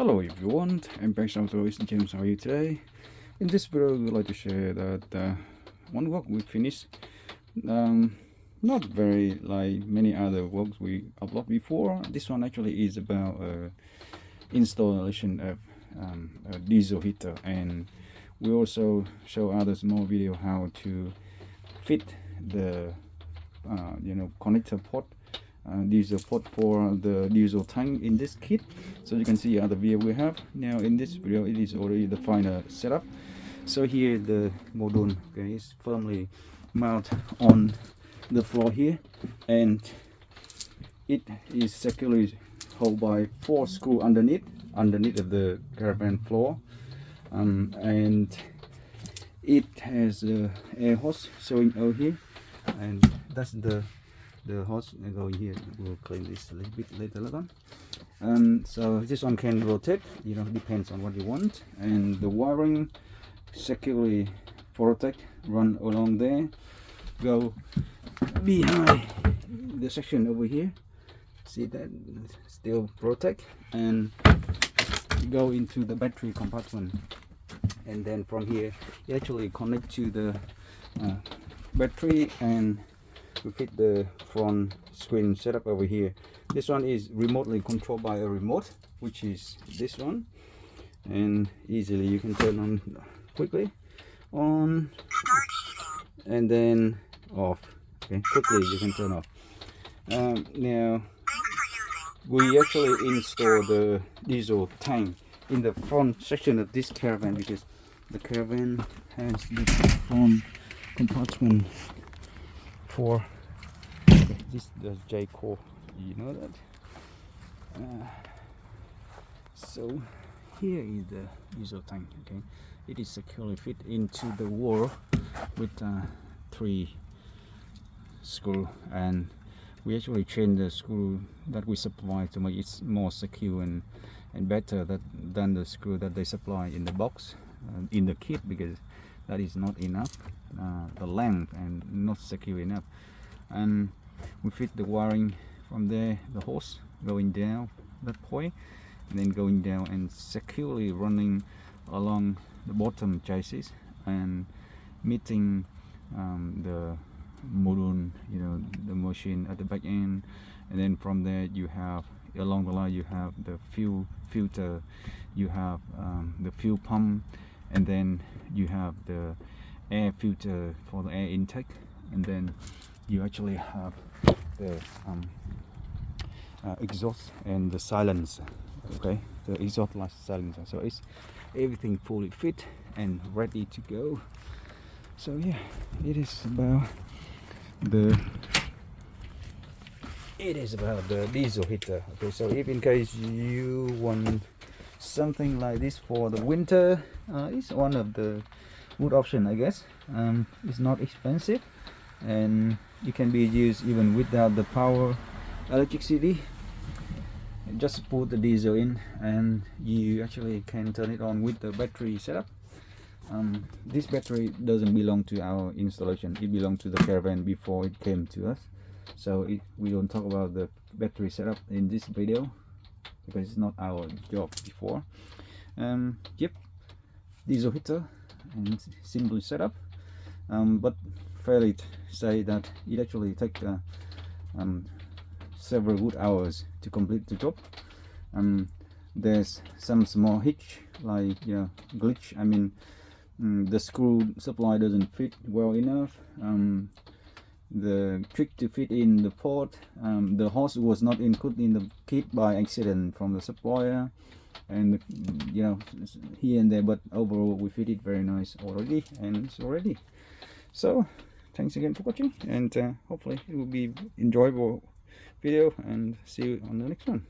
Hello everyone, MPX AUTOS, James. How are you today? In this video, we'd like to share that one work we finished. Not very like many other works we uploaded before. This one actually is about installation of a diesel heater, and we also show others more video how to fit the connector port. Diesel port for the diesel tank in this kit. So you can see other video we have. Now in this video it is already the final setup. So here the module is firmly mounted on the floor here, and it is securely held by 4 screws underneath of the caravan floor, and it has a air hose showing over here, and that's the hose going here. We'll clean this a little bit later on. So this one can rotate, depends on what you want, and the wiring securely protect, run along there, go behind the section over here, see that still protect, and go into the battery compartment, and then from here you actually connect to the battery, and we fit the front screen setup over here. This one is remotely controlled by a remote, which is this one, and easily you can turn on quickly, on, and then off. Okay, quickly you can turn off. Now we actually install the diesel tank in the front section of this caravan, because the caravan has the front compartment for this, the J core, you know that. So here is the diesel tank. Okay, it is securely fit into the wall with 3 screws, and we actually change the screw that we supply to make it more secure and better than the screw that they supply in the box, in the kit, because that is not enough, the length, and not secure enough. And we fit the wiring from there, the hose going down that point, and then going down and securely running along the bottom chassis and meeting the module, the machine at the back end. And then from there you have, along the line, you have the fuel filter, you have the fuel pump, and then you have the air filter for the air intake, and then you actually have the exhaust and the silencer. Okay, the exhaust silencer. So it's everything fully fit and ready to go. So yeah, it is about the diesel heater. Okay, so if in case you want something like this for the winter, it's one of the good option, I guess. It's not expensive, and it can be used even without the power electricity. Just put the diesel in, and you actually can turn it on with the battery setup. This battery doesn't belong to our installation, it belonged to the caravan before it came to us. So we don't talk about the battery setup in this video, because it's not our job before. Yep, diesel heater and simply set up, but fairly say that it actually takes several good hours to complete the job. There's some small hitch, like glitch. I mean, the screw supply doesn't fit well enough. The trick to fit in the port, the hose was not included in the kit by accident from the supplier, and here and there, but overall we fit it very nice already, and it's already. So thanks again for watching, and hopefully it will be enjoyable video, and see you on the next one.